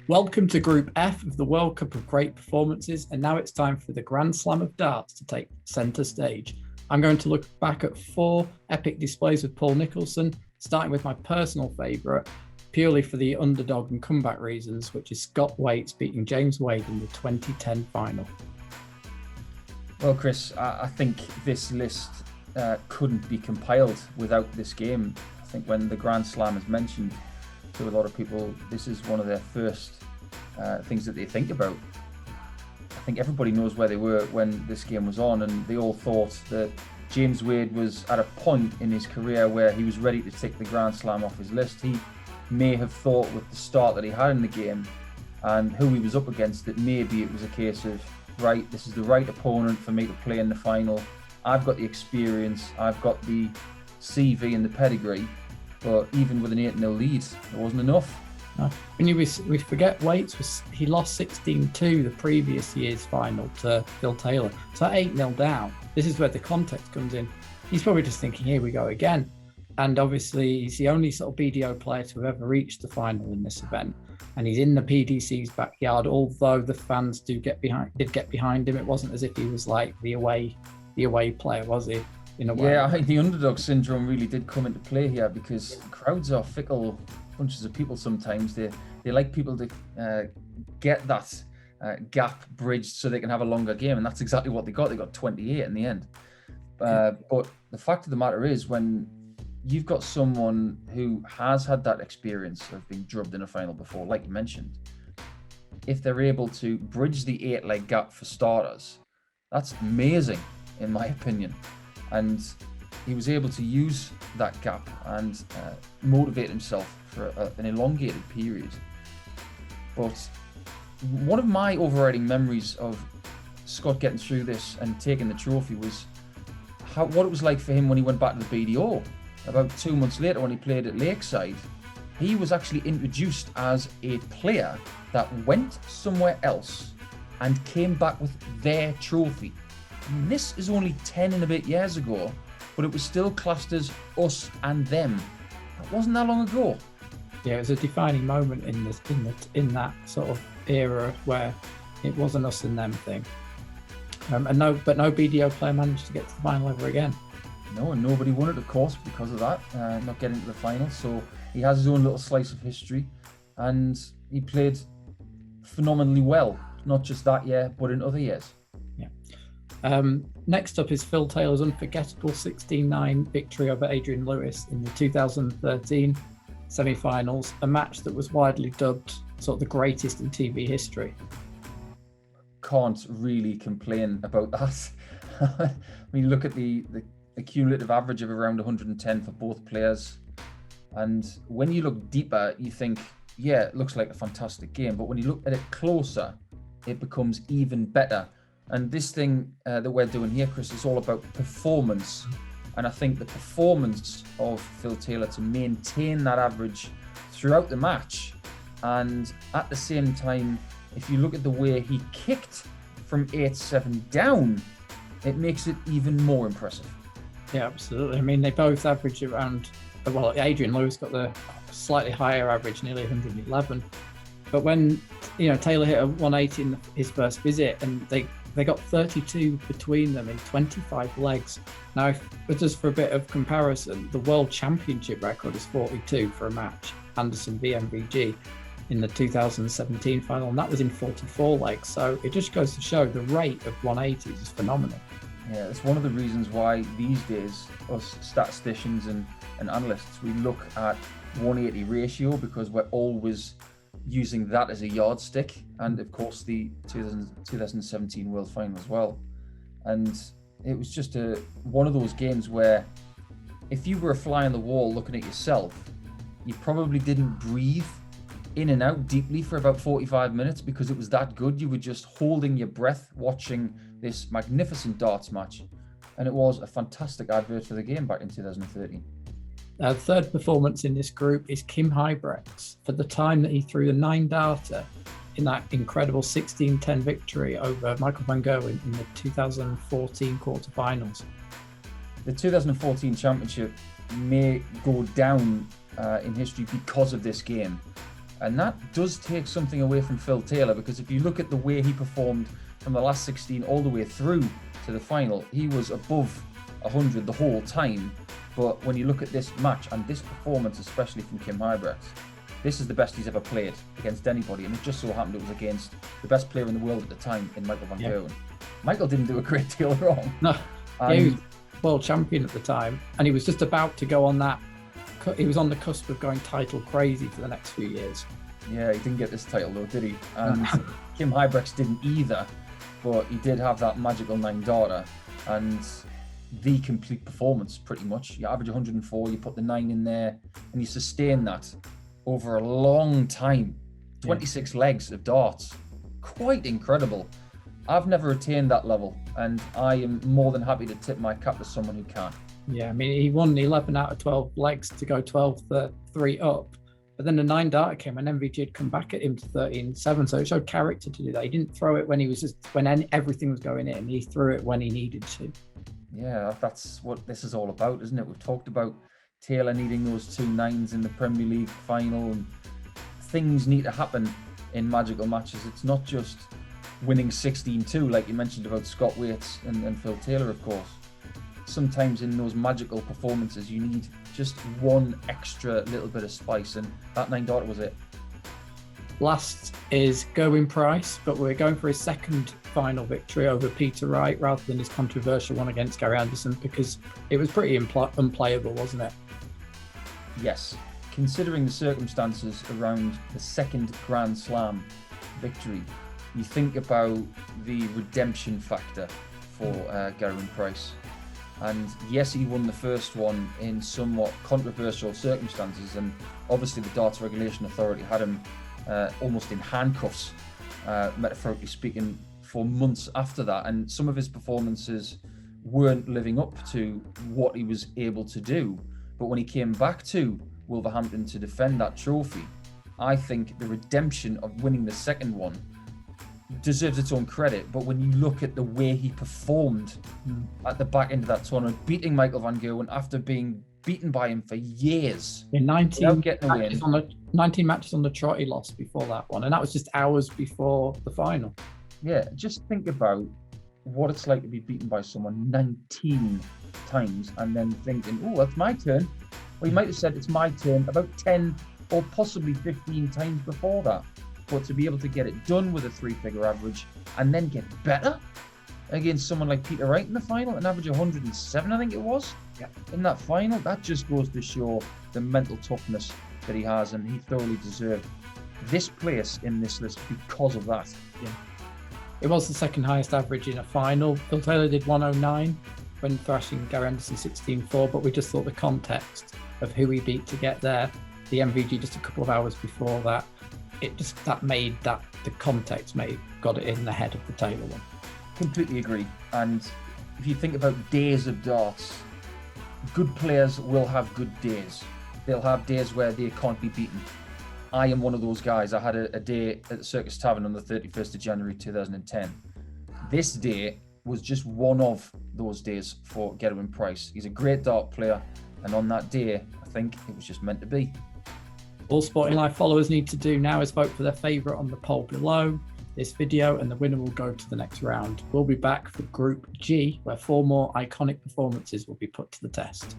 Welcome to Group F of the World Cup of Great Performances, and now it's time for the Grand Slam of Darts to take centre stage. I'm going to look back at 4 epic displays with Paul Nicholson, starting with my personal favourite, purely for the underdog and comeback reasons, which is Scott Waits beating James Wade in the 2010 final. Well, Chris, I think this list couldn't be compiled without this game. I think when the Grand Slam is mentioned to a lot of people, this is one of their first things that they think about. I think everybody knows where they were when this game was on, and they all thought that James Wade was at a point in his career where he was ready to take the Grand Slam off his list. He may have thought with the start that he had in the game and who he was up against that maybe it was a case of, right, this is the right opponent for me to play in the final. I've got the experience, I've got the CV and the pedigree, but even with an 8-0 lead, it wasn't enough. When we forget Waits, he lost 16-2 the previous year's final to Phil Taylor. So 8-0 down. This is where the context comes in. He's probably just thinking, here we go again. And obviously, he's the only sort of BDO player to have ever reached the final in this event. And he's in the PDC's backyard, although the fans did get behind him. It wasn't as if he was like the away player, was he? In a way. Yeah, I think the underdog syndrome really did come into play here, because crowds are fickle bunches of people sometimes. They like people to get that gap bridged so they can have a longer game, and that's exactly what they got. They got 28 in the end. But the fact of the matter is, when you've got someone who has had that experience of being drubbed in a final before, like you mentioned, if they're able to bridge the 8-leg gap for starters, that's amazing, in my opinion. And he was able to use that gap and motivate himself for an elongated period. But one of my overriding memories of Scott getting through this and taking the trophy was what it was like for him when he went back to the BDO. About 2 months later, when he played at Lakeside, he was actually introduced as a player that went somewhere else and came back with their trophy. And this is only 10 and a bit years ago, but it was still classed as us and them. That wasn't that long ago. Yeah, it was a defining moment in that sort of era where it was an us and them thing. But no BDO player managed to get to the final ever again. No, and nobody won it, of course, because of that, not getting to the final. So he has his own little slice of history, and he played phenomenally well, not just that year, but in other years. Yeah. Next up is Phil Taylor's unforgettable 16-9 victory over Adrian Lewis in the 2013 semi-finals, a match that was widely dubbed sort of the greatest in TV history. Can't really complain about that. I mean, look at the cumulative average of around 110 for both players. And when you look deeper, you think, yeah, it looks like a fantastic game. But when you look at it closer, it becomes even better. And this thing that we're doing here, Chris, is all about performance. And I think the performance of Phil Taylor to maintain that average throughout the match, and at the same time, if you look at the way he kicked from 8-7 down, it makes it even more impressive. Yeah, absolutely. I mean, they both average around, well, Adrian Lewis got the slightly higher average, nearly 111. But when, Taylor hit a 180 in his first visit, and they got 32 between them in 25 legs. Now, just for a bit of comparison, the World Championship record is 42 for a match, Anderson v MVG, in the 2017 final, and that was in 44 legs. So it just goes to show the rate of 180s is phenomenal. Yeah, it's one of the reasons why these days us statisticians and analysts, we look at 180 ratio, because we're always using that as a yardstick, and of course the 2017 World Final as well. And it was just one of those games where if you were a fly on the wall looking at yourself, you probably didn't breathe in and out deeply for about 45 minutes, because it was that good. You were just holding your breath watching this magnificent darts match, and it was a fantastic advert for the game back in 2013. Third performance in this group is Kim Huybrechts for the time that he threw the 9-darter in that incredible 16-10 victory over Michael van Gerwen in the 2014 quarterfinals. The 2014 championship may go down in history because of this game. And that does take something away from Phil Taylor, because if you look at the way he performed from the last 16 all the way through to the final, he was above 100 the whole time. But when you look at this match and this performance, especially from Kim Huybrechts, this is the best he's ever played against anybody. And it just so happened it was against the best player in the world at the time, in Michael van Gerwen. Michael didn't do a great deal wrong. No, he was world champion at the time, and he was just about to go on that. He was on the cusp of going title crazy for the next few years. Yeah, he didn't get this title though, did he? And Kim Huybrechts didn't either, but he did have that magical 9 data and the complete performance pretty much. You average 104, you put the 9 in there, and you sustain that over a long time. 26 legs of darts. Quite incredible. I've never attained that level, and I am more than happy to tip my cap to someone who can. Yeah, I mean, he won 11 out of 12 legs to go 12-3 up. But then the 9 data came and MVG had come back at him to 13-7. So it showed character to do that. He didn't throw it when everything was going in. He threw it when he needed to. Yeah, that's what this is all about, isn't it? We've talked about Taylor needing those 2 9s in the Premier League final, and things need to happen in magical matches. It's not just winning 16-2, like you mentioned about Scott Waits and Phil Taylor, of course. Sometimes in those magical performances, you need just one extra little bit of spice, and that 9 data was it. Last is Gerwyn Price, but we're going for his second final victory over Peter Wright rather than his controversial one against Gary Anderson, because it was pretty unplayable, wasn't it? Yes, considering the circumstances around the second Grand Slam victory, you think about the redemption factor for Gerwyn Price. And yes, he won the first one in somewhat controversial circumstances, and obviously the Darts Regulation Authority had him almost in handcuffs, metaphorically speaking, for months after that. And some of his performances weren't living up to what he was able to do. But when he came back to Wolverhampton to defend that trophy, I think the redemption of winning the second one deserves its own credit. But when you look at the way he performed at the back end of that tournament, beating Michael van Gerwen after being beaten by him for years, in 19 matches on the trot he lost before that one, and that was just hours before the final. Yeah, just think about what it's like to be beaten by someone 19 times and then thinking, oh, that's my turn. Well, you might have said it's my turn about 10 or possibly 15 times before that. But to be able to get it done with a 3-figure average and then get better against someone like Peter Wright in the final, an average of 107, I think it was, in that final, that just goes to show the mental toughness that he has, and he thoroughly deserved this place in this list because of that. Yeah. It was the second highest average in a final. Phil Taylor did 109 when thrashing Gary Anderson 16-4, but we just thought the context of who he beat to get there, the MVG just a couple of hours before that, the context got it in the head of the Taylor one. Completely agree. And if you think about days of darts, good players will have good days. They'll have days where they can't be beaten. I am one of those guys. I had a day at the Circus Tavern on the 31st of January 2010. This day was just one of those days for Gerwyn Price. He's a great dart player, and on that day, I think it was just meant to be. All Sporting Life followers need to do now is vote for their favourite on the poll below this video, and the winner will go to the next round. We'll be back for Group G, where 4 more iconic performances will be put to the test.